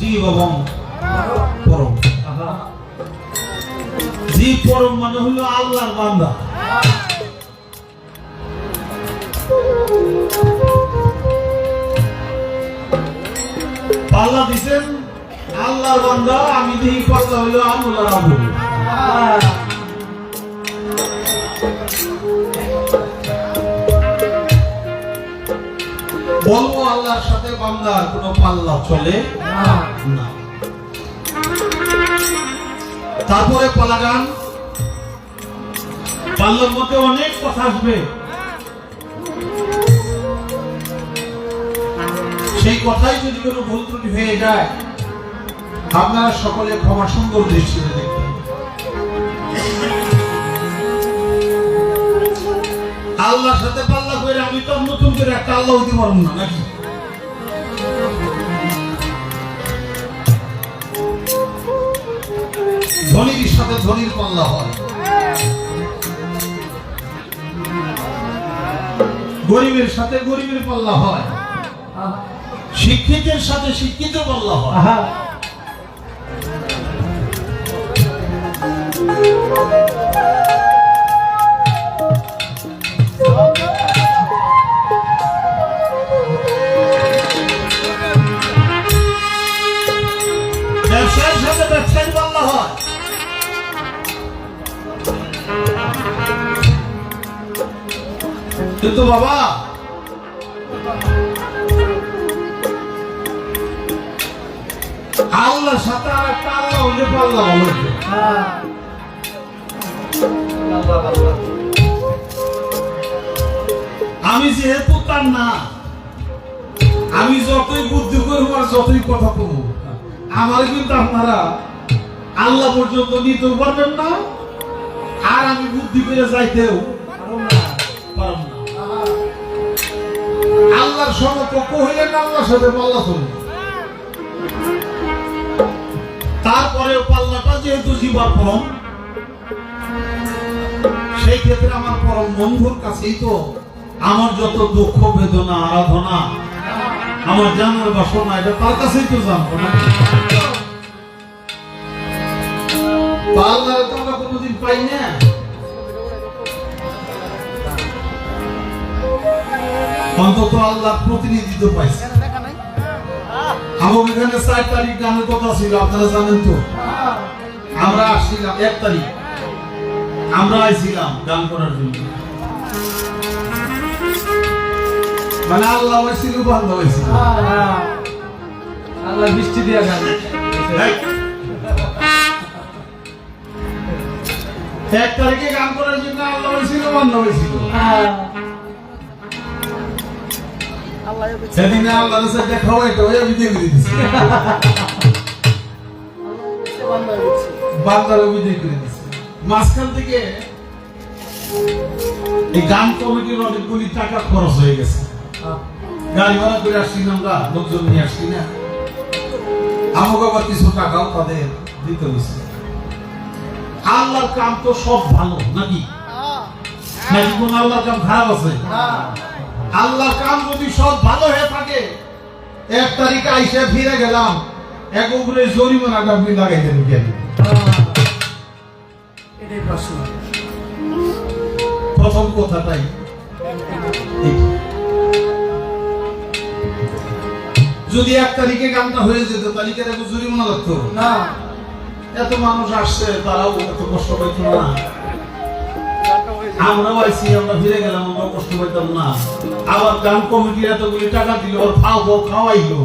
জীব এবং পরম। জীব পরম মানে হলো আল্লাহর বান্দা। পাল্লা দিছেন আল্লাহর বান্দা, আমি দেখি পাল্লা হইলো আমুল আর আমুল। বলবো আল্লাহর সাথে বান্দার কোনো পাল্লা চলে না। তারপরে পালা গান, পাল্লার মধ্যে অনেক কথা আসবে, সেই কথাই যদি কোনো ভুল ত্রুটি হয়ে যায় আপনারা সকলে ক্ষমা সুন্দর দৃষ্টিতে দেখবেন। আল্লাহর সাথে পাল্লা করে আমি তো নতুন করে একটা আল্লাহ হইতে পারবো না নাকি? ধনীর সাথে ধনীর পাল্লা হয়, গরিবের সাথে গরিবের পাল্লা হয়, শিক্ষিতের সাথে শিক্ষিত পাল্লা হয়। ব্যবসায়ীর সাথে ব্যবসায়ী পাল্লা হয়, কিন্তু বাবা আল্লাহর সাথে আর একটা আল্লাহ হলে পাল্লা হলো। আমি যেহেতু তার না, আমি যতই বুদ্ধি করবো আর যতই কথা কমবো, আমার কিন্তু আপনারা আল্লাহ পর্যন্ত নিতেও পারবেন না, আর আমি বুদ্ধি করে যাইতেও পারব না। আল্লাহর সমকক্ষ হইলে না আল্লাহর সাথে পাল্লা চলবে। তারপরে পাল্লাটা যেহেতু জীবার পরম, সেই ক্ষেত্রে আমার পরম বন্ধুর কাছেই তো আমার যত দুঃখ বেদনা আরাধনা আমার জানার বাসনা এটা তার কাছেই তো জানবো না। পাল্লায় তো আমরা কোনোদিন পাই না। অন্তত আল্লাহর প্রতিনিধিত্ব পাইছে। আমার এখানে 4 তারিখ গানের কথা ছিল, আপনারা জানেন তো। আমরা আসছিলাম 1 তারিখ, আমরা আইছিলাম গান করার জন্য। মানে আল্লাহ হয়েছিল, বান্দা হয়েছিল। আল্লাহ বৃষ্টি দিয়া গান 1 তারিখে গান করার জন্য আল্লাহ হয়েছিল, বান্দা হয়েছিল। সেদিনে আল্লাহর সাথে দেখা হইতো, আমি দিয়ে দিয়েছি বান্দার বিদায় করে দিয়েছি। মাঝখান থেকে এই গান কমিটির অনেকগুলি টাকা খরচ হয়ে গেছে। গাড়ি ভাড়া করে আসছি না, আমরা লোকজন নিয়ে আসছি না, আমাকে আবার কিছু টাকাও তাদের দিতে হয়েছে। আল্লাহর কাম তো সব ভালো নাকি? নাকি কোন আল্লাহর কাম খারাপ আছে? আল্লাহর কাম যদি সব ভালো হয়ে থাকে, 1 তারিখে আইসা ফিরে গেলাম, এক উপরে জরিমানাটা আপনি লাগাইতেন কেন? প্রথম কথাটাই যদি 1 তারিখে গানটা হয়ে যেত, তালিকার এক জরিমানা লাগতো না। এত মানুষ আসছে, তারাও এত কষ্ট পাইত না। আমরাও আইসি, আমরা ফিরে গেলাম, আমরা কষ্ট পাইতাম না। আবার গান কমিটি এতগুলি টাকা দিল, ওর খাওয়াবো, খাওয়াইলো।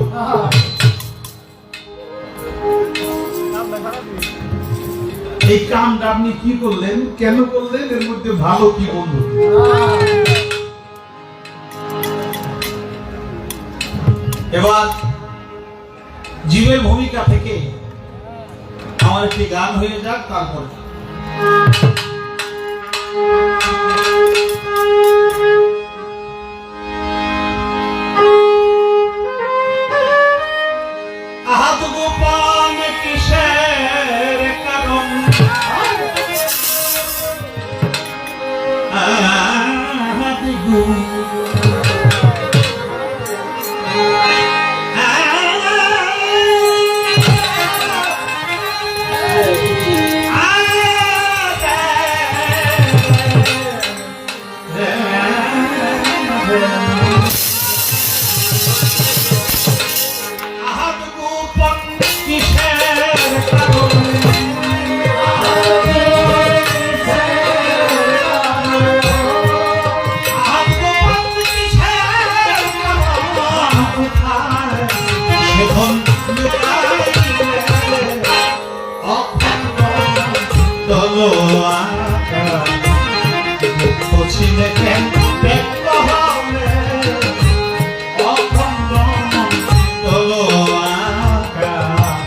এই কামটা আপনি কি করলেন, কেন করলেন, এর মধ্যে ভালো কি বন্ধু? এবার জীবের ভূমিকা থেকে আমার একটি গান হয়ে যাক, তারপর আহাত গোপাল কিসের কারণ, আহাত গোপাল ধন লুকাইলে অখণ্ড দল আকাশ পছিলে কেন ব্যক্ত হবে অখণ্ড দল আকাশ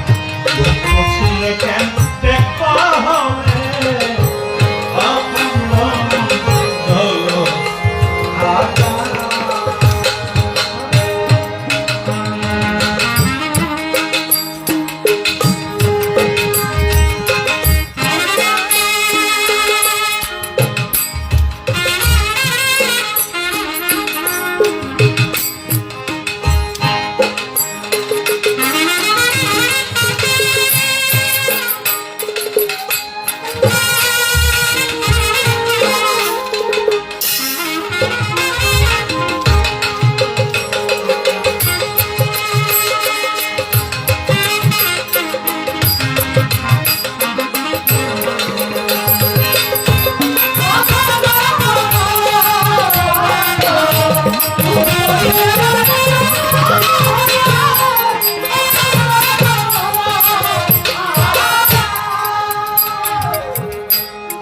পছিলে কেন ব্যক্ত হবে অখণ্ড দল আকাশ।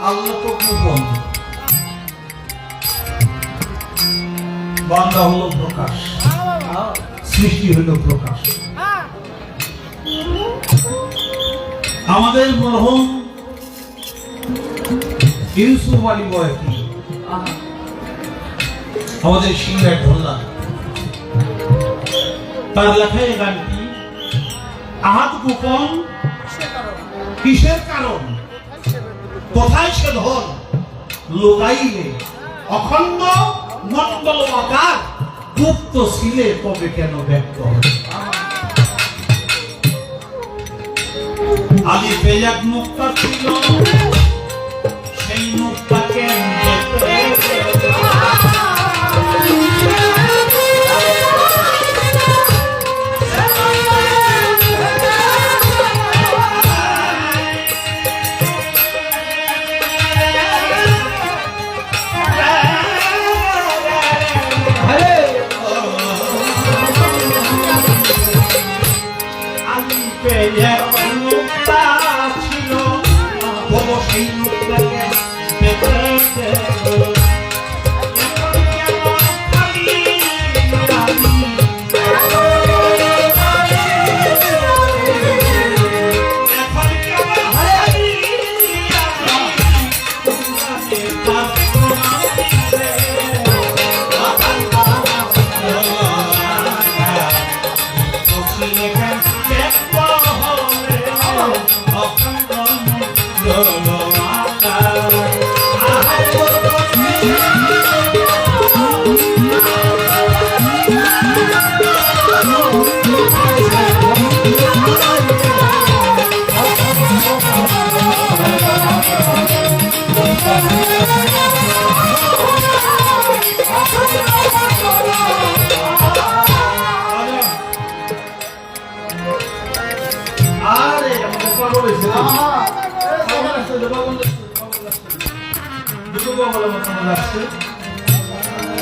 আল্লাহ তো গোপন, বান্দা হলো প্রকাশ, সৃষ্টি হলো প্রকাশ। আমাদের মরহুম ইউসুফ আলী বয়াতি আমাদের সিংহের ঢোলা, তার লেখা এই গানটি আহাত গোপন কিসের কারণ, কোথায় সে ধন লুকাইলে অখণ্ড মণ্ডল আকার গুপ্ত ছিলে তবে কেন ব্যক্ত হবে। আলিফে এক মুক্তা ছিল সেই মুক্তা কেন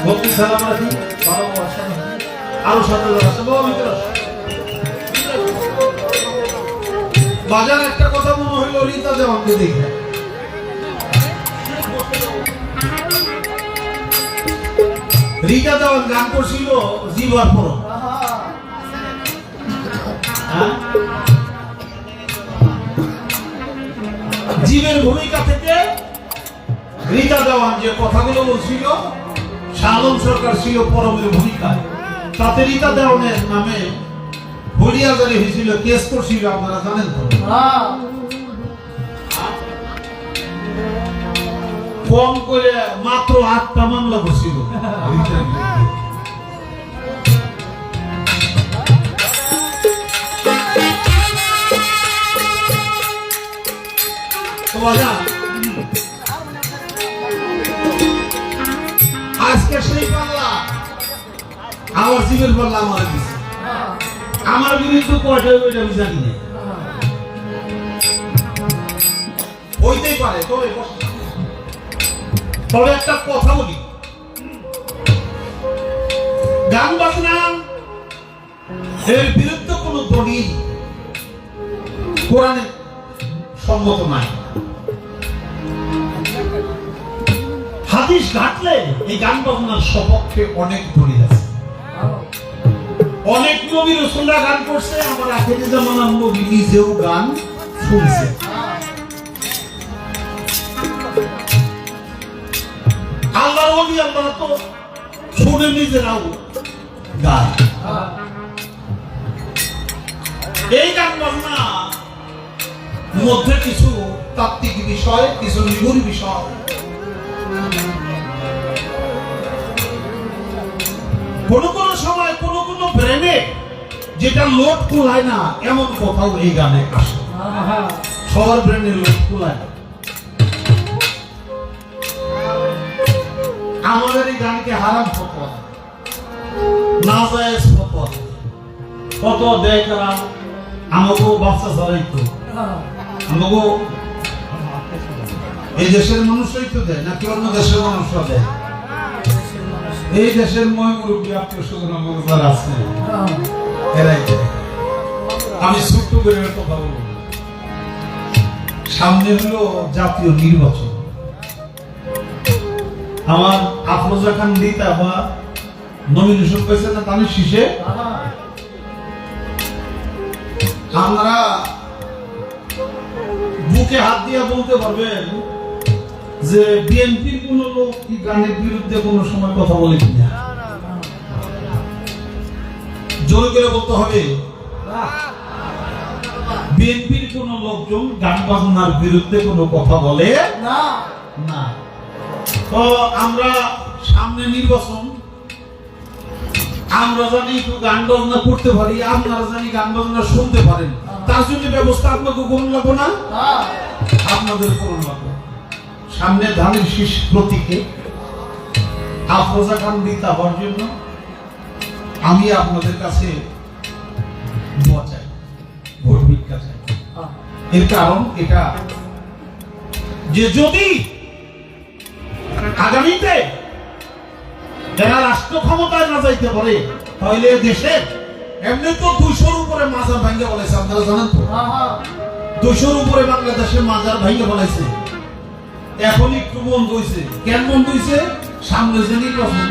ভক্তি সালাম রাখি আরো সাথে বাজার একটা কথা মনে হইল রীতা দেওয়ানকে দেখে রীতা দেওয়ান গান করছিল জিবার পর জীবের ভূমিকা থেকে রীতা দেওয়ান যে কথাগুলো বলছিল শাহ আলম সরকার ছিল পরমের ভূমিকায়, তাতে রীতা দেওয়ানের নামে বলিয়াজারি হয়েছিল, কেস করছিল, আপনারা জানেন তো। কম করে মাত্র 8টা মামলা বসছিল। আজকে সেই পাল্লা আমার জীবের পাল্লা আমার দিচ্ছে, আমার বিরুদ্ধে কয়টা ওইটা আমি জানি না, হইতেই পারে। তবে একটা কথা বলি, গান বাজনা এর বিরুদ্ধে কোনো দলিল কোরআনে সম্মত নাই। হাদিস ঘাটলে এই গান বাজনার সপক্ষে অনেক দলিল আছে। অনেক নবী রাসূলরা গান করছে, আমার আখেরি জামানার নবী নিজেও গান শুনছে। আল্লাহর ওলি আল্লাহ তো শুনে নিজেরাও গান। এই গান বাজনা মধ্যে কিছু তাত্ত্বিক বিষয়, কিছু নিগুড় বিষয়, কোন কোন সময় কোন কোন ব্রেনে যেটা লোড কুলায় না এমন কথাও এই গানে আসে। সবার ব্রেনে লোড কুলায় না। আমাদের এই গানকে হারাম ফতোয়া, নাজায়েজ ফতোয়া, ফতোয়া দেয় কারা? আমাকে বাচ্চা ছাড়াই তো, আমাকে এই দেশের মানুষই তো দেয়, নাকি অন্য দেশের মানুষরা দেয়? এই দেশের ময়মুরব্বী আত্মীয় স্বজন যারা আছে এরাই দেয়। আমি ছোট্ট করে কথা বলব, সামনে হলো জাতীয় নির্বাচন। আমার আফরোজা খান দিতা বা নমিনেশন পেয়েছে না তাদের শীষে। আমরা বুকে হাত দিয়ে বলতে পারবেন যে বিএনপির কোন লোক কি গানের বিরুদ্ধে কোন সময় কথা বলে কিনা? জোর করে বলতে হবে বিএনপির কোন লোকজন গান বাজনার বিরুদ্ধে কোনো কথা বলে না। তো আমরা সামনে নির্বাচন, আমরা জানি একটু গান বাজনা করতে পারি, আপনারা জানি গান বাজনা শুনতে পারেন, তার জন্য ব্যবস্থা আপনাকে করুন লাগবো না? আপনাদের করুন লাগবো। সামনে ধানের শীষ প্রতীকে আফরোজা খান দিতা হওয়ার জন্য আমি আপনাদের কাছে দোয়া চাই, ভোট ভিক্ষা চাই। এর কারণ এটা যে যদি আগামীতে যারা রাষ্ট্র ক্ষমতায় না যাইতে পারে তাহলে দেশে এমনি তো 200-র উপরে মাজার ভাঙ্গে বলেছে, আপনারা জানেন তো? 200-র উপরে বাংলাদেশের মাজার ভাঙ্গে বলেছে। এখন একটু বন্ধ হয়েছে। কেন বন্ধ হয়েছে? সামনে যে নির্বাচন,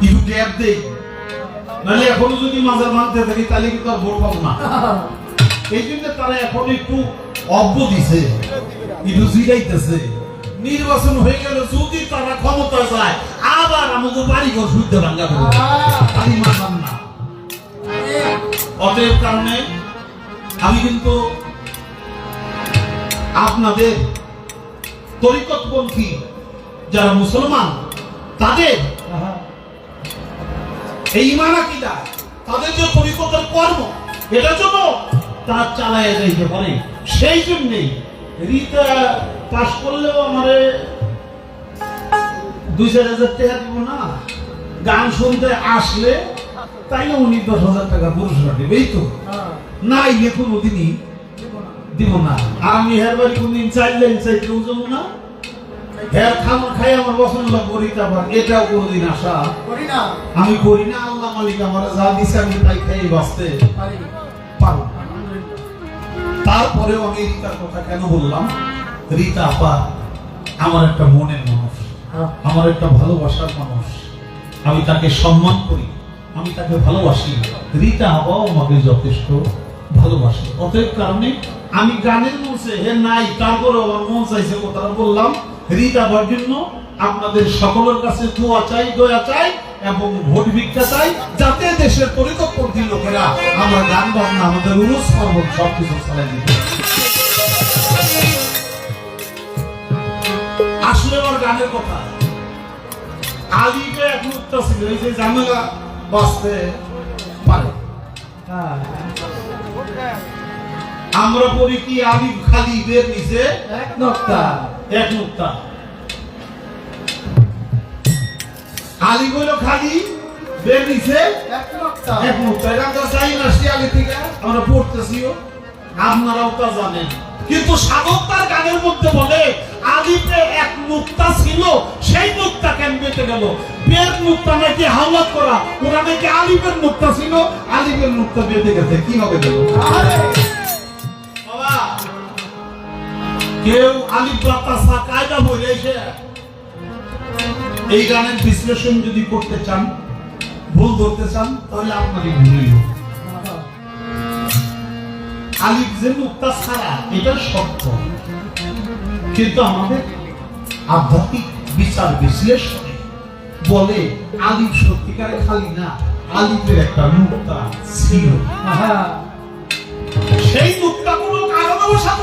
একটু গ্যাপ দেই, নাহলে এখনো যদি মাজার ভাঙতে থাকি তাহলে কিন্তু আর ভোট পাবো না। এই জন্য তারা এখন একটু অব্য দিছে, একটু জিরাইতেছে। নির্বাচন হয়ে গেল, যদি তারা ক্ষমতা যায় আবার আমাদের বাড়ি ঘর শুদ্ধ ভাঙ্গা দেবে, তাই মানলাম না। অতএব কারণে আমি কিন্তু আপনাদের তরিকতপন্থী যারা মুসলমান তাদের এই ঈমান আকীদা, তাদের যে তরিকতের কর্ম, এটা যেন তারা চালায় যাইতে পারে। সেই জন্যই রিতা পাশ করলেও আমারে 2-4 হাজার টাকা দিব না, গান শুনতে আসলে তাইলে উনি 10,000 টাকা পুরস্কার দেবে। এই তো না, ইয়ে কোনোদিনই দিব না। আর আমি হের বাড়ি কোনদিন চাইলেন চাইতেও যাবো না, হের খাবার খাই আমার পছন্দ করি, তারপর এটাও কোনোদিন আশা করি না, আমি করি না। আল্লাহ মালিক আমার যা দিছে আমি তাই খাই বাঁচতে পারবো। তারপরেও আমি রিতার কথা কেন বললাম? রিতা আপা আমার একটা মনের মানুষ, আমার একটা ভালোবাসার মানুষ, আমি তাকে সম্মান করি, আমি তাকে ভালোবাসি। রিতা আপাও আমাকে যথেষ্ট ভালোবাসে। অতএব কারণে আমি গানের মঞ্চে হে নাই, তারপরে আমার মন চাইছে কথাটা বললাম। রিতা আপার জন্য আপনাদের সকলের কাছে দোয়া চাই, দয়া চাই এবং ভোট ভিক্ষা চাই, যাতে দেশের তরিকতপন্থী লোকেরা আমরা গান বাজনা, আমাদের উরুস পার্বণ সবকিছু চালাই দিতে। আসলে আমার গানের কথা আলিবে এক মুক্তা ছিল, এই যে ঝামেলা বাঁচতে পারে। আমরা পড়ি কি আলিফ খালি বের নিচে এক নুক্তা, এক নুক্তা। আলিফ হলো খালি, বের নিচে এক নুক্তা, এক নুক্তা। এটা আমরা চাই না, সে আগে থেকে আমরা পড়তেছিও, আপনারাও তা জানেন। কিন্তু সাধক তার গানের মধ্যে বলে আলিফে এক নুক্তা ছিল, সেই নুক্তা কেন বেঁচে গেল? বের নুক্তা নাকি হাওলাত করা, ওরা নাকি আলিফের নুক্তা ছিল, আলিফের নুক্তা বেঁচে গেছে, কি হবে গেল? বাবা কেউ আলিফ বাতাসা কায়দা বলে এসে এই গানের বিশ্লেষণ যদি করতে চান, ভুল ধরতে চান, তাহলে আপনারই ভুলই হবে। আলিফ যে নুক্তা ছাড়া এটা সত্য, কিন্তু আমাদের আধ্যাত্মিক বিচার বিশ্লেষণে বলে আলিফ সত্যিকারে খালি না, আলিফের একটা নুক্তা ছিল। সেই নুক্তা কোনো কারণে বসাত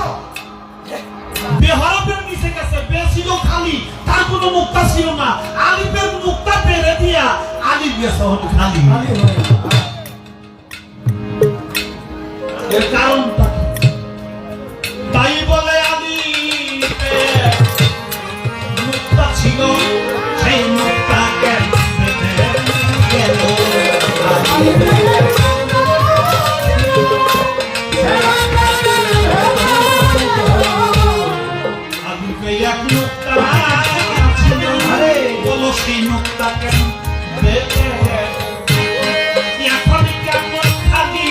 বেহরফের নিচে গেছে, বে ছিল খালি, তার কোনো নুক্তা ছিল না, আলিফের নুক্তা বেড়ে দিয়া আলিফ গেছে হলো খালি। এর কারণটা তাই বলে আলিফে নুক্তা ছিল, সেই নুক্তা কেন গেল? আলিফে এক নুক্তা ছিল, বলো সেই নুক্তা কেন বেঁচে গেল? এখন কেমন খালি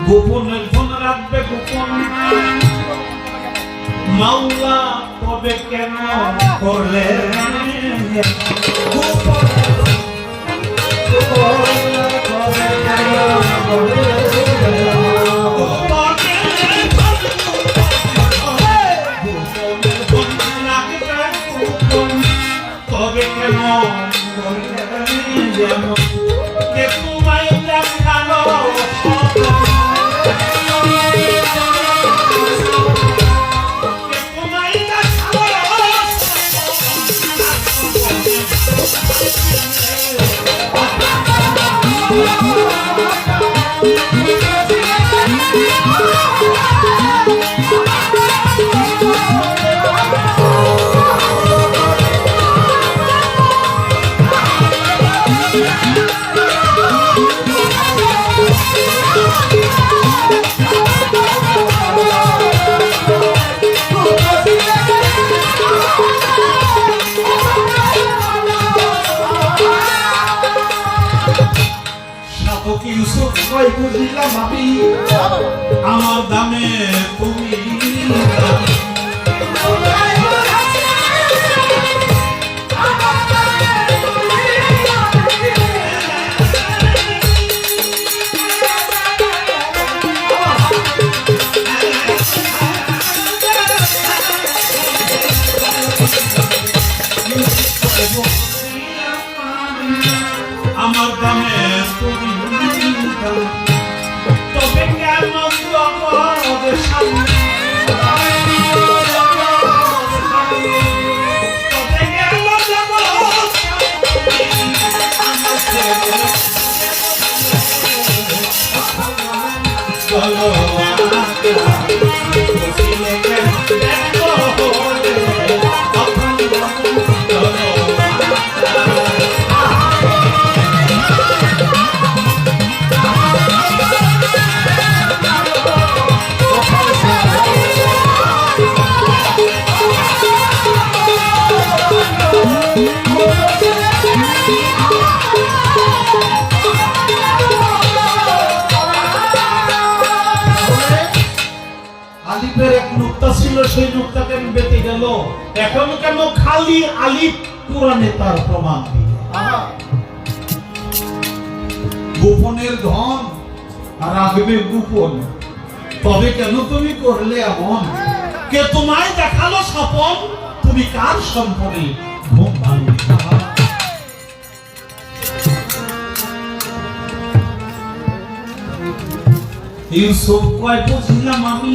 গোপনের ফোন রাখবে গোপন, মাওলা তবে কেন করলে গোপন? তবে কেন যেমন তোমায় দেখানো বুঝিলাম আমি আমার দামে তুমি আমার দামে তুমি তবে কেন জগতের সামনে তবে কেন জগৎ চলো সেই নোকটা কেন বেঁচে গেল? এখন কেন খালি আলিফ কোরআনে তার প্রমাণ দিল। গোপনের ধন আর রাখবে গোপন, তবে কেন তুমি করলে এমন? কে তোমায় দেখালো স্বপন, তুমি কার সম্পদে ঘুম ভাঙবে? ইউসুফ কয় বুঝলাম আমি,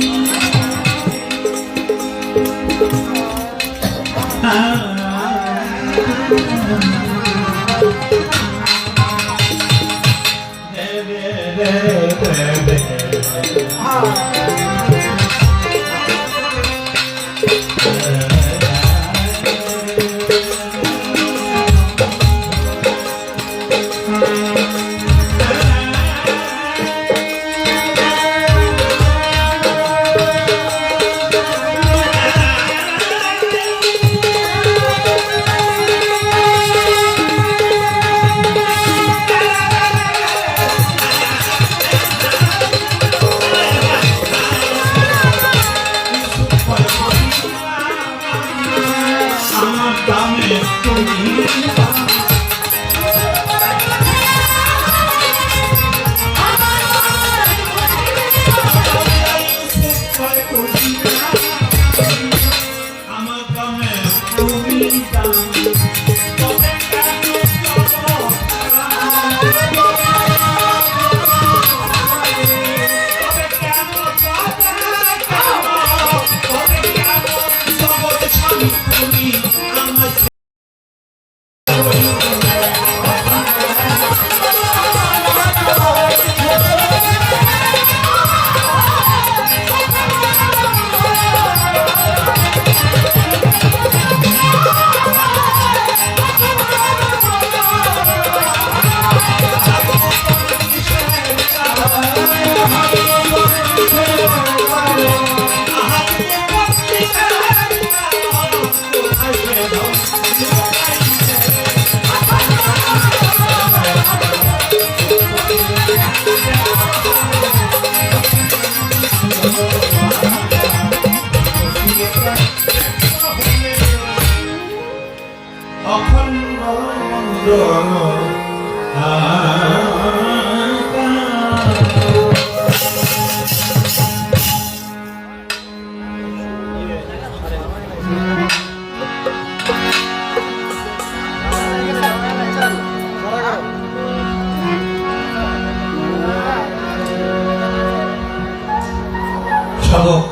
সাধক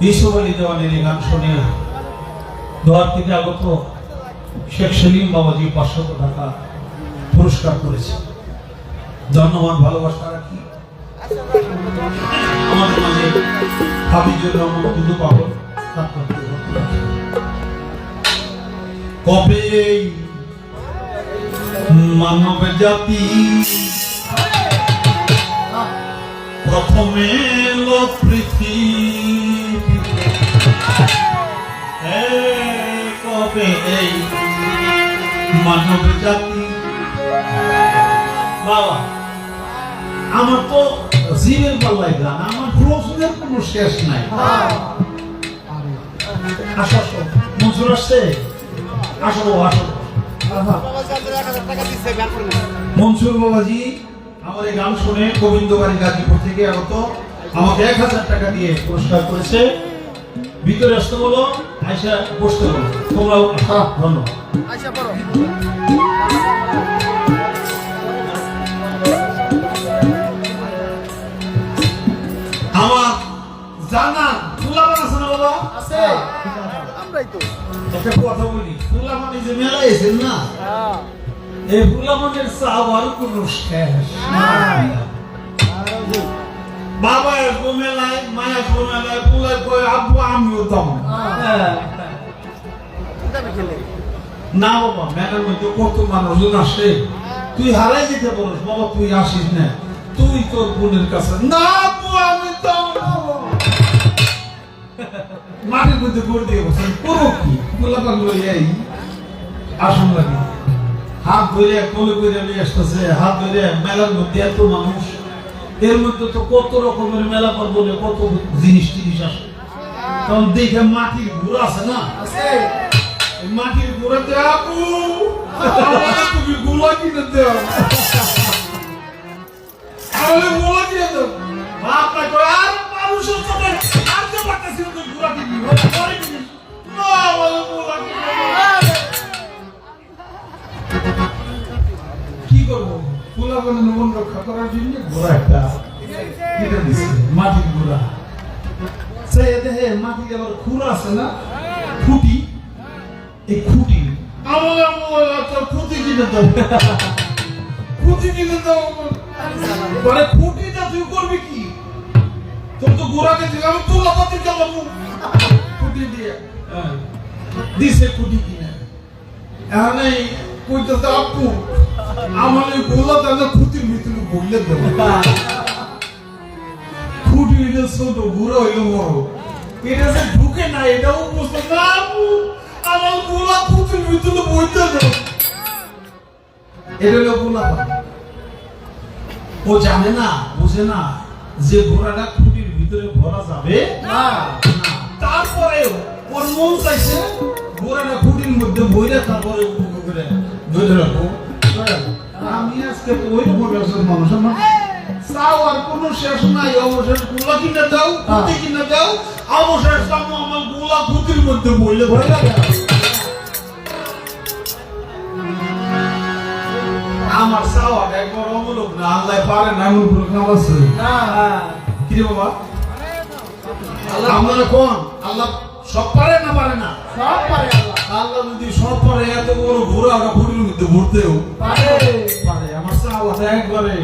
ইউসুফ আলী দেওয়ানের এই গান শুনে দোয়ার থেকে আগত শেখ সেলিম বাবাজি 500 টাকা পুরস্কার করেছে। ধন্যবাদ, ভালোবাসা রাখি। আমাদের মাঝে হাফিজুর রহমান দুদু পাগল কবে মানব জাতি প্রথমে এলো পৃথিবীতে, কবে এই মানব জাতি। বাবা আমার তো জীবের পাল্লাই গান, আমার প্রশ্নের কোনো শেষ নাই। আসো আসো, মঞ্জুর আসছে, আসো আসো। মনসুর বাবাজি আমার এই গান শুনে গোবিন্দবাড়ি গাজীপুর থেকে আগত আমাকে 1000 টাকা দিয়ে পুরস্কার করেছে। ভিতরে আসতে বলো, আয়সা বসতে বলো, তোমরাও ধন্যবাদ। আমার জানা ফুলাবান আছে না বাবা? আছে। আমরাই তো একটা কথা বলি, ফুলাবান এই যে মেলা এসেন না, এই ফুলাবানের চাওয়ার কোনো শেষ নাই। বাবা আসবো মেলায়, মায়া আসবো মেলায়, ফুলায় কয় আব্বু আমিও তেমন না। বাবা মেলার মধ্যে কত মানুষজন আসে, তুই হারাই যেতে বলিস বাবা তুই আসিস না, তুই তোর বোনের কাছে না আব্বু আমি মাটির মধ্যে করে দিয়ে বসেন করো কি গোলাপান লইয়াই আসন লাগে হাত ধরে কোলে করে নিয়ে আসতেছে, হাত ধরে মেলার মধ্যে এত মানুষ, এর মধ্যে তো কত রকমের মেলা পার বলে কত জিনিস টিনিস আসে। তখন দেখে মাটির গুঁড়া আছে না, মাটির গুঁড়াতে আপু তুমি গুলা কিনে দেও, আমি গুলা কিনে দেব। বাপ না করে আর মানুষের সাথে আর তো পারতেছি না গুলা কিনে পরে কিনে না বলে গুলা কিনে কি করবো? গুলা করে মন রক্ষা করার জন্য ঘোড়া একটা কিনে দিছে, মাটির গুঁড়া। সে দেহে মাটির আবার খুঁড়া আছে না, খুঁটি, এই খুঁটি আমার খুঁটি কিনে দাও, খুঁটি কিনে দাও। পরে খুঁটিটা তুই করবি কি? তোর তো গোড়াকে দিলাম, তোলা পাতি চালাবো খুঁটি দিয়ে, দিছে খুঁটি কিনে। এখানে কইতে আপু আমার এই গোলা তাহলে খুঁটির ভিতরে বললে দেবো, খুঁটি হইলে ছোট, গুঁড়া হইলে বড়, এটা যে ঢুকে না এটাও বুঝতে না। আপু আমার গোলা খুঁটির ভিতরে বইতে দেবো, এটা হলো গোলা। ও জানে না, বুঝে না যে ঘোড়াটা খুঁটির ভিতরে ভরা যাবে না। তারপরে ওর মন চাইছে ঘোড়াটা খুঁটির মধ্যে বইরে তারপরে করে ধরে রাখবো। আমি আজকে ওই রকম মানুষ, আমার চাও আর কোনো শেষ নাই। অবশেষ গোলা কিনে দাও, খুঁটি কিনে দাও, অবশেষ আমার গোলা খুঁটির মধ্যে বইলে ভরে যাবে। আমার চাওয়া একবার অমূলক না, আল্লাহ পারে না এমন কোনো কাম আছে কি রে বাবা? আমরা কোন আল্লাহ সব পারে না? পারে না, সব পারে আল্লাহ। আল্লাহ যদি সব পারে, এত বড় ঘোড়া ওরা খুঁটির মধ্যে ভরতেও পারে। পারে আমার চাওয়া একবারে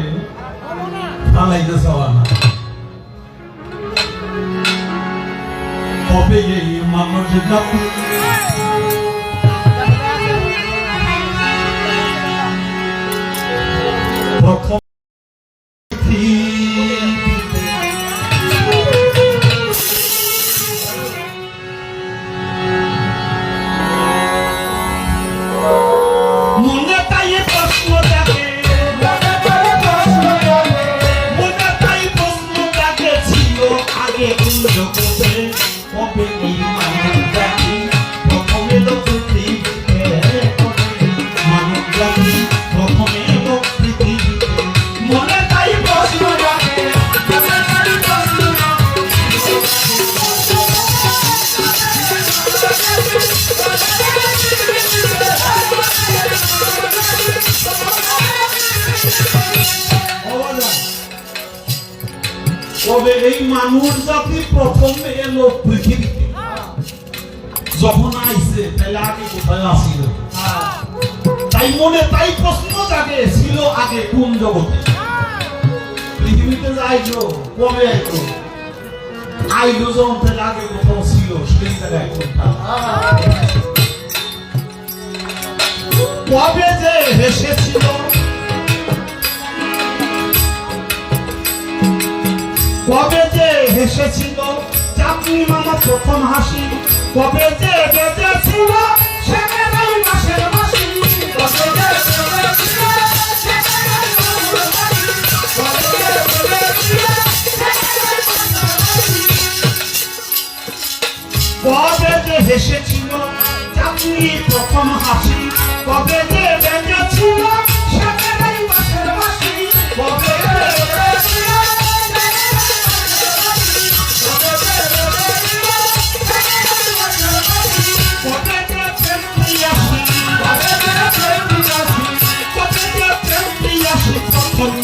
আলাইতে চাওয়া না। কবে এই মানুষের জাতি প্রথম মনে তাই প্রশ্ন জাগে, মনে তাই প্রশ্ন জাগে ছিল আগে কোন জগতে, কবে এই মানব জাতি প্রথম এলো পৃথিবীতে, মানব জাতি প্রথম এলো পৃথিবীতে। মনে তাই প্রশ্ন জাগে, মনে তাই প্রশ্ন কবে এই মানুষ জাতি প্রথম এলো পৃথিবীতে। যখন আইছে তাহলে আগে কোথায় আসিল? তাই মনে তাই প্রশ্ন জাগে ছিল আগে কোন জগতে। পৃথিবীতে যাইলো কবে আইলো? আইলো যখন তাহলে আগে কোথাও ছিল, সেই জায়গায় কোনটা? কবে যে হেসেছিল, কবে যে হেসেছিল চাকরি মামা প্রথম হাসি, কবে যে বেঁচেছিল সেখানেই মাসের মাসি, কবে যে বেঁচেছিল সেখানেই মাসের মাসি, কবে যে বেঁচেছিল সেখানেই মাসের মাসি। কবে যে হেসেছিল চাকরি প্রথম হাসি, কবে যে বেঁচেছিল সেখানেই মাসের মাসি, কবে যে বেঁচেছিল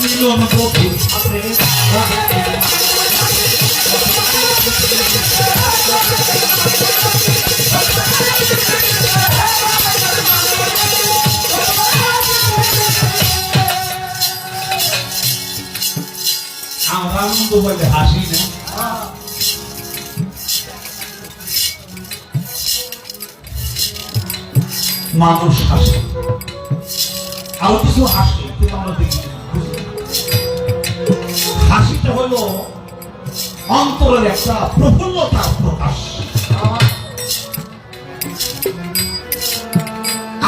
মিলন বধুর সাথে। আমরা আনন্দ বলে হাসি না, মানুষ হাসে, আরো কিছু হাসে কিন্তু আমরা দেখি না। হাসিটা হলো অন্তরের একটা প্রফুল্লতার প্রকাশ।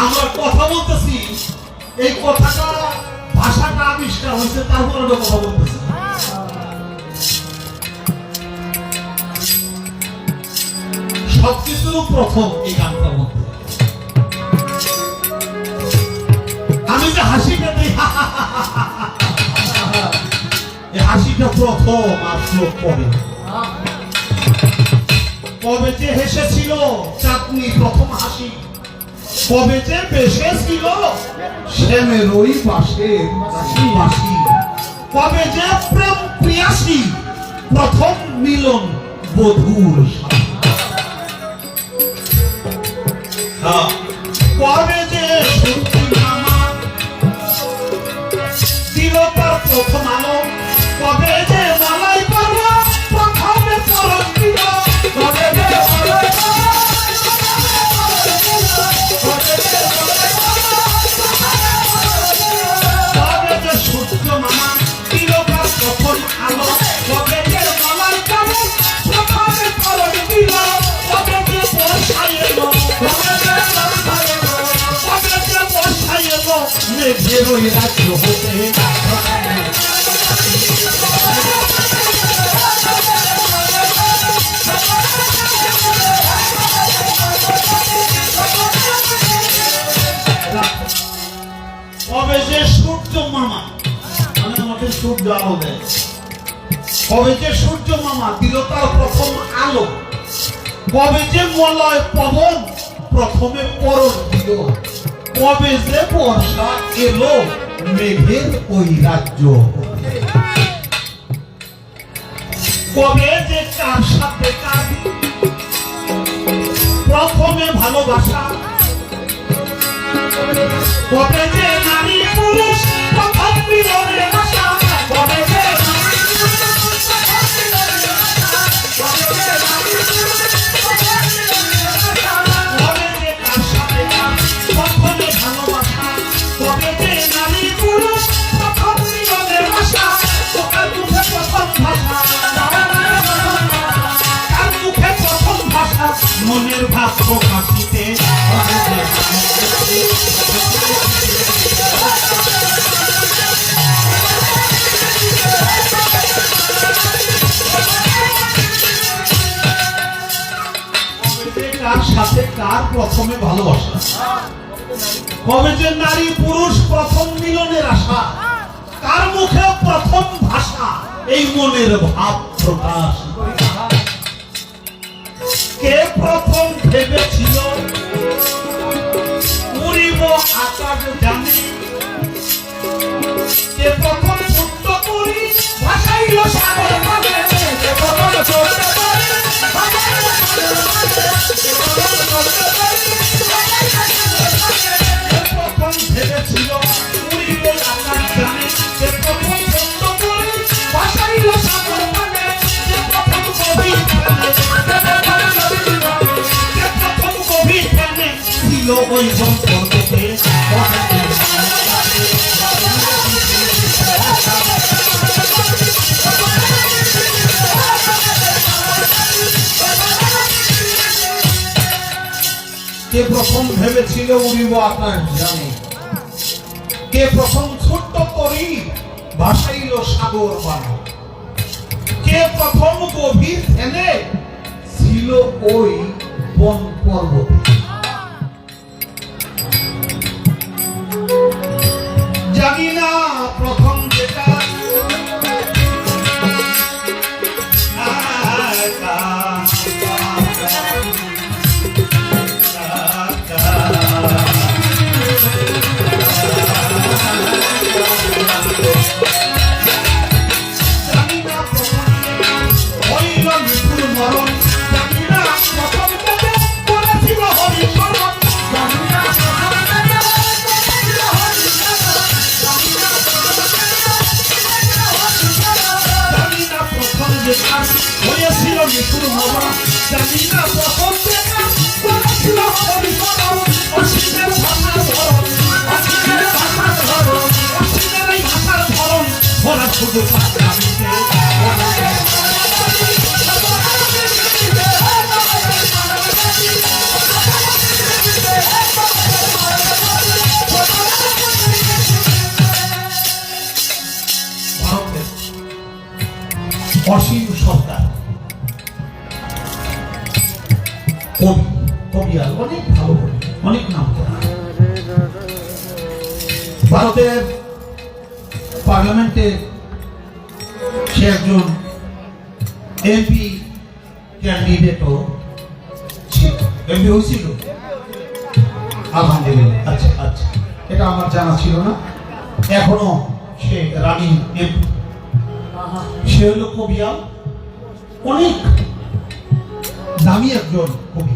আমরা কথা বলতেছি, এই কথাটা ভাষাটা আবিষ্কার হয়েছে, তারপরে আমরা কথা বলতেছি। সবকিছুর প্রথম এই গানটার মধ্যে। আমি যে হাসিটা দিই, এই হাসিটা প্রথম আসলো কবে? কবে যে হেসেছিল চাঁদনি প্রথম হাসি, কবে যে বেসেছিল শ্যামের ওই বাঁশের বাঁশি, কবে যে প্রেম প্রিয়াসী প্রথম মিলন বধূর সাথে, কবে যে সত্যি মামা দিল তার প্রথম আলো, কবে যে মালাই পর্ব প্রথমে পরশ দিল, কবে যে মালাই কবে যে সূর্য মামা দিল তার প্রথম আলো, কবে যে মালাই পর্ব প্রথমে পরশ দিল, কবে যে বর্ষায় এলো, কবে যে বর্ষায় এলো, কবে যে বর্ষায় এলো মেঘের ওই রাজ্য হতে। কবে যে সূর্য মামা মানে আমাকে সূর্য আলো দেয়, কবে যে সূর্য মামা দিল তার প্রথম আলো, কবে যে মলয় পবন প্রথমে পরশ দিল, কবে যে বর্ষা এলো মেঘের ওই রাজ্য, কবে যে কার সাথে কার প্রথমে ভালোবাসা, কবে যে নারী পুরুষ প্রথম মিলনের আশা, কবে যে কবে যে কার সাথে কার প্রথমে ভালোবাসা, কবে যে নারী পুরুষ প্রথম মিলনের আশা, কার মুখে প্রথম ভাষা, কার মুখে প্রথম ভাষা মনের ভাব প্রকাশিতে, কার সাথে কার প্রথমে ভালোবাসা, কবে যে নারী পুরুষ প্রথম মিলনের আশা, কার মুখে প্রথম ভাষা এই মনের ভাব প্রকাশ, কে প্রথম ভেবেছিল উড়িব আকাশ জানে, কে প্রথম ছোট্ট করি ভাসাইল সাগর পানে, কে প্রথম ছোট্ট করি ভাসাইল সাগর পানে, কে প্রথম ভেবেছিল উড়িব আকাশ জানে, কে প্রথম ছোট্ট করি ভাসাইল সাগর পানে, কে প্রথম গভীর প্রাণে, কে প্রথম গভীর প্রাণে ছিল ওই সম্পর্কতে, কে প্রথম ভেবেছিল উড়িব আকাশ জানে, কে প্রথম ছোট্ট করি ভাসাইল সাগর বানে, কে প্রথম গভীর ধ্যানে ছিল ওই বন পর্বতে, জানি না প্রথম যেটা জানি না প্রথম হইল মৃত্যুর মরণ, জানি না প্রথম করেছিল হরিশরণ, জানি না প্রথম যেটা হয়েছিল মৃত্যুর মরণ, জানি না প্রথম যেটা করেছিল হরিশরণ, অসীমের ভাষার ধরন, অসীমের ভাষার ধরন, অসীমের এই ভাষার ধরন ওরা শুধু পাঠামিতে অসীম সত্তা কবি, কবিয়াল, অনেক ভালো কবি, অনেক নাম করা। ভারতের পার্লামেন্টে সে একজন এমপি ক্যান্ডিডেটও ছিল। এমপি হয়েছিল? আলহামদুলিল্লাহ। আচ্ছা আচ্ছা, এটা আমার জানা ছিল না। এখনো সে রানিং এমপি। সে হলো কবিয়াল, অনেক দামি একজন কবি।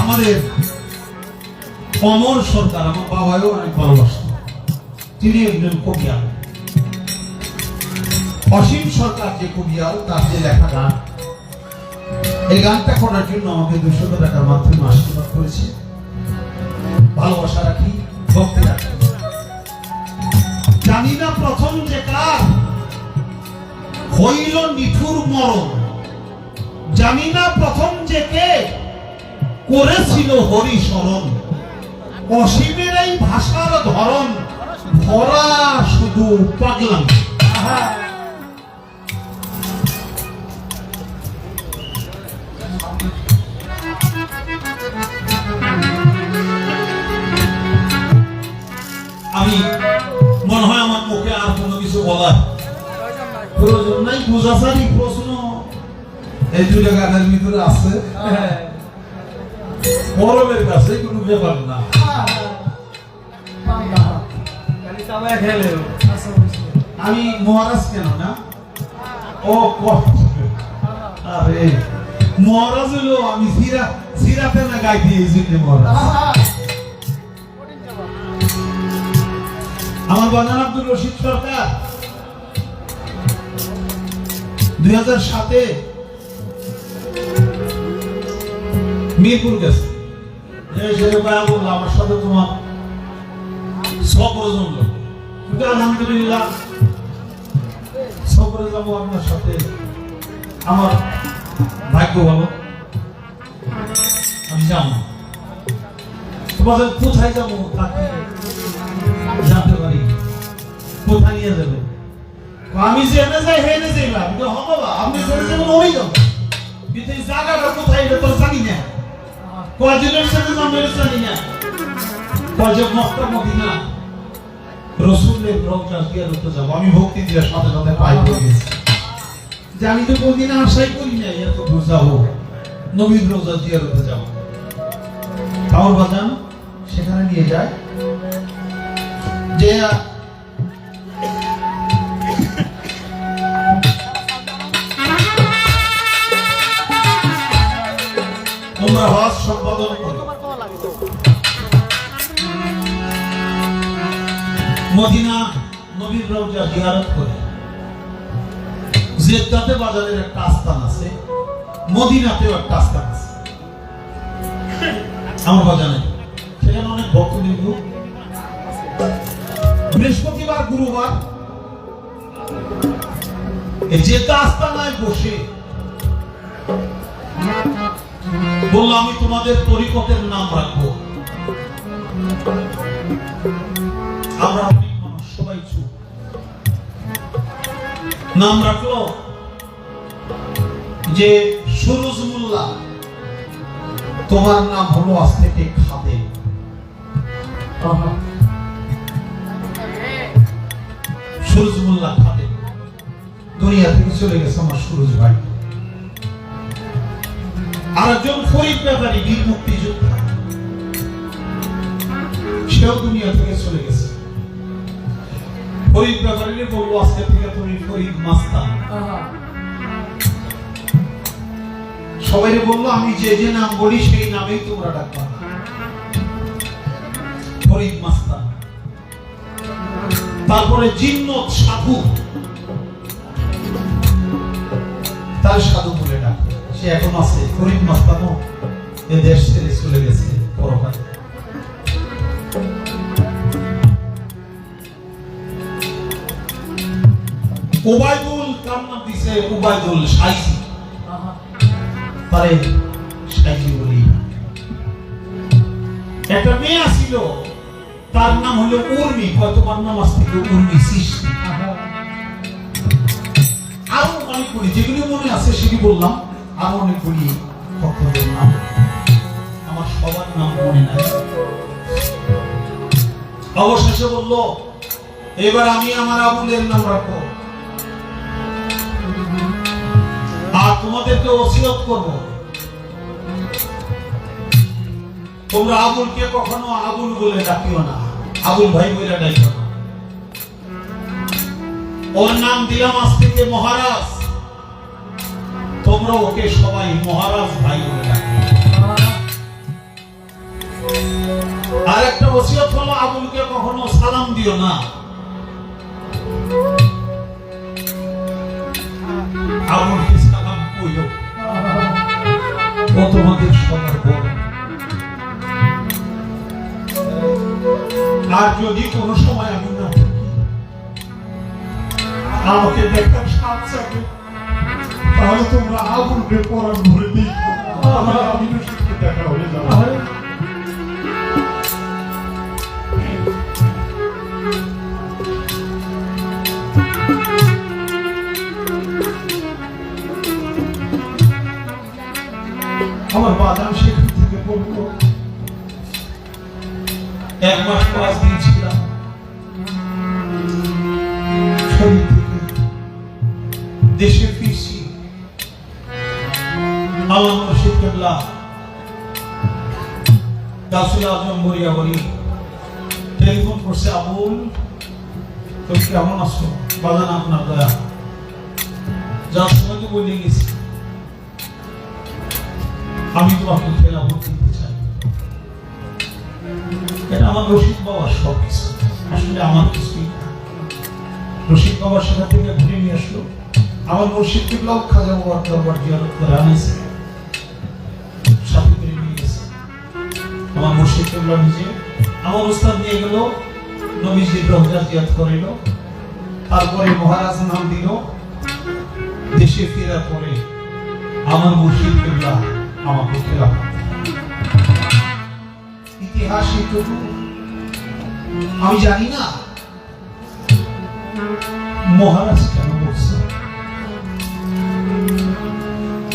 আমাদের অমর সরকার, আমার বাবাও অনেক ভালোবাসত, তিনি একজন কবিয়াল। অসীম সরকার যে কবিয়াল, তার যে লেখা গান, এই গানটা করার জন্য আমাকে 200 টাকার মাধ্যমে আশীর্বাদ করেছে। ভালোবাসা রাখি, ভক্তি রাখি। জানি না প্রথম যে কার হইল নিঠুর মরণ, জানি না প্রথম যে কে করেছিল হরি শরণ। অসীমের এই ভাষার ধরন ভরা শুধু পাগলাম। আমি মনে হয় আমার মুখে আর কোনো কিছু বলার প্রয়োজন নাই। বুঝাচারি প্রশ্ন এই দুটো গানের ভিতরে আছে, বড়দের কাছে কোনো ব্যাপার না। আমি মহারাজ কেন না, ও আরে মহারাজ হলো আমি সিরাতে না গাইতে এই জন্য মহারাজ। আমার বাজান আব্দুল রশিদ সরকার 2007-এ মিরপুর গেছে। আমার সাথে তোমার সফরে জমল, আলহামদুলিল্লাহ সফরে যাবো আপনার সাথে। আমার ভাগ্য ভালো, আমি যাবো। তোমাদের কোথায় যাবো তাকে জানতে পারি, কোথায় নিয়ে যাবে। আমি জেনে যাই হেনে যাই না, বাবা আপনি জেনে যাবেন ওই যাবো, কিন্তু এই জায়গাটা কোথায় এটা তো জানি না। কয়জনের সাথে জন্মের জানি না, কয়জন মক্কা মদিনা রসুলের রওজা জিয়ারতে যাব। আমি ভক্তি দিয়ে সাথে সাথে পাই হয়ে গেছি। জানি তো কোনদিন আশাই করি না এত দূর যাবো, নবীর রওজা জিয়ারতে যাব। আমার বাজান সেখানে নিয়ে যায়, যে তোমরা হজ সম্পাদন করো, মদিনা নবীর রওজা জিয়ারত করে। জেদ্দাতে বাজারের একটা আস্থান আছে, মদিনাতেও একটা আস্থান আছে আমার বাজারে। সেখানে অনেক ভক্তবৃন্দ বৃহস্পতিবার গুরুবার জেদ্দা আস্তানায় বসে বললো আমি তোমাদের তরিকতের নাম রাখবো। আমরা অনেক মানুষ সবাই চুপ, নাম রাখলো যে সুরজ মোল্লা, তোমার নাম হলো আজ থেকে খাদেম। সুরজ মোল্লা খাদেম দুনিয়া থেকে চলে গেছে আমার সুরজ ভাই। আরেকজন ফরিদ ব্যাপারী বীর মুক্তিযোদ্ধা, সেও দুনিয়া থেকে চলে গেছে। ফরিদ ব্যাপারীকে বলবো আজকে থেকে তুমি ফরিদ মাস্তান। সবাই বললো আমি যে যে নাম বলি সেই নামেই তোমরা ডাকবা, ফরিদ মাস্তান। তারপরে জিন্নত সাধু, তার সাধু বলে ডাক, সে এখন আছে। ফরিদ মাস্তানও এ দেশ ছেড়ে চলে গেছে পরকালে। ওবায়দুল হচ্ছে উবাইদুল সাইজি, তারে সাইজি বলি। একটা মেয়ে ছিল, তার নাম হলো উর্মি, কতবার নামাজ থেকে উর্মি সৃষ্টি। আরো অনেকগুলি যেগুলি মনে আছে সেটি বললাম, আরো অনেকগুলি ভক্তদের নাম আমার সবার নাম মনে নাই। অবশেষে বলল এবার আমি আমার আবুলের নাম রাখবো, আর তোমাদেরকে ওসিয়ত করব, তোমরা আবুলকে কখনো আবুল বলে ডাকিও না, আবুল ভাই বলে ডাকিও না। ওর নাম দিলাম আজ থেকে মহারাজ, তোমরা ওকে সবাই মহারাজ ভাই বলে ডাকো। আর একটা ওসিয়ত হলো আবুলকে কখনো সালাম দিও না, আবুলকে সালাম কইও, ও তোমাদের সবার বড়। আর যদি কোনো সময় আমি না থাকি, আমাকে দেখার সাথ থাকে, তাহলে তোমরা আবুলকে পরাণ ভরে দিই, আমি রশিদকে দেখা হয়ে যাবো। আমার বাদাম সেখান থেকে বলতো, 1 মাস 5 দিন ছিলাম দেশে ফিরছি। আল্লাহ মুর্শিদ কেবলা গাছুল আজম বরিয়া বলি টেলিফোন করছে, আবুল তুমি কেমন আছো? বাজান আপনার দয়া। যার সময় বলে গেছি আমি তোমাকে খেলাফত দিতে চাই। এটা আমার রশিদ বাবার সব কিছু, আসলে আমার কিছুই না। রশিদ বাবার সেখান থেকে ঘুরে নিয়ে আসলো, আমার মুর্শিদ কেবলাও খাজা বাবার দরবার জিয়ারত করে আনিছে, সাথে করে নিয়ে গেছে। আমার মুর্শিদ কেবলা নিজে আমার উস্তাদ নিয়ে গেল, নবীজির রওজা জিয়ারত করিল, তারপরে মহারাজ নাম দিল। দেশে ফেরার পরে আমার মুর্শিদ কেবলা আমাকে খেলাফত। ইতিহাস এটুকু আমি জানি না মহারাজ কেন বলছে।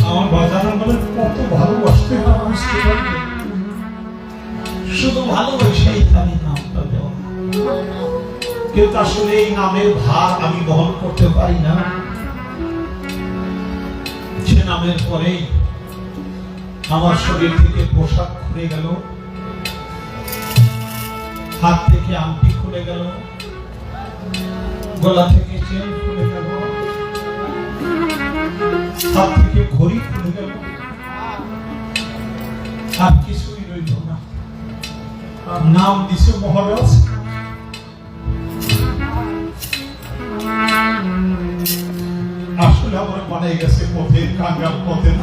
আমার বাজানো বলে কত ভালোবাসতে বুঝতে পারবে, শুধু ভালোবাসাই তারই নামটা দেওয়া, কিন্তু আসলে এই নামের ভার আমি বহন করতে পারি না। সে নামের পরেই আমার শরীর থেকে পোশাক খুলে গেল, হাত থেকে আংটি খুলে গেল, গলা থেকে চেন খুলে গেল, হাত থেকে ঘড়ি খুলে গেল, আর কিছুই রইল না। নাম দিছে মহারাজ। আসলে আমার মনে গেছে পথের কাঙ্গাল, পথের